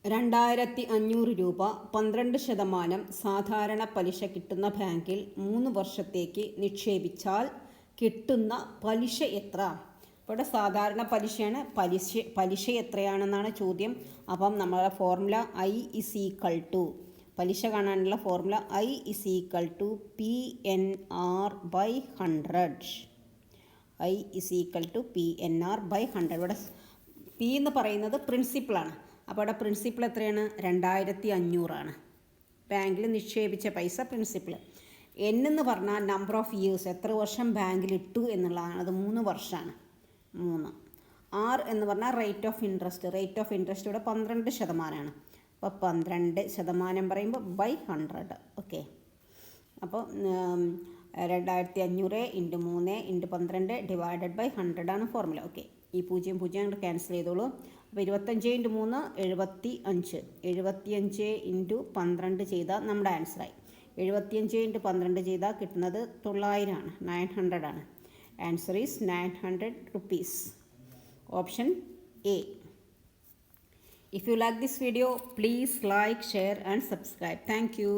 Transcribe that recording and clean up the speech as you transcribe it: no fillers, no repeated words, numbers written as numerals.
2500 രൂപ 12% സാധാരണ പലിശ കിട്ടുന്ന ബാങ്കിൽ 3 വർഷത്തേക്ക് നിക്ഷേപിച്ചാൽ കിട്ടുന്ന പലിശ എത്ര? ഇവിടെ സാധാരണ പലിശയാണ്. പലിശ എത്രയാണെന്നാണ് ചോദ്യം. അപ്പം നമ്മളെ ഫോർമുല I പലിശ കാണാനുള്ള formula I PNR/100. I PNR/100. ഇവിടെ P എന്ന് പറയുന്നത് പ്രിൻസിപ്പിളാണ്. അപ്പോൾ ഇവിടെ പ്രിൻസിപ്പിൾ എത്രയാണ്? 2500 ബാങ്കിൽ നിക്ഷേപിച്ച പൈസ പ്രിൻസിപ്പിൾ. N എന്ന് പറഞ്ഞാൽ നമ്പർ ഓഫ് ഇയേഴ്സ്, എത്ര വർഷം ബാങ്കിൽ ഇട്ടു എന്നുള്ളതാണ്. അത് 3 വർഷമാണ്. 3. R എന്ന് പറഞ്ഞാൽ റേറ്റ് ഓഫ് ഇൻട്രസ്റ്റ് ഇവിടെ 12%. അപ്പോൾ 12% പറയുമ്പോൾ /100. ഓക്കെ. അപ്പോൾ 2500 × 3 × 12 /100 ആണ് ഫോർമുല. ഓക്കെ. ഈ 0 അങ്ങോട്ട് ക്യാൻസൽ ചെയ്തോളൂ. അപ്പോൾ 25 × 3 75. 75 × 12 ചെയ്താൽ നമ്മുടെ ആൻസറായി. 75 × 12 ചെയ്താൽ കിട്ടുന്നത് 900 ആണ്. 900 ആണ്. Answer is 900 rupees. Option A. If you like this video, please like, share and subscribe. Thank you.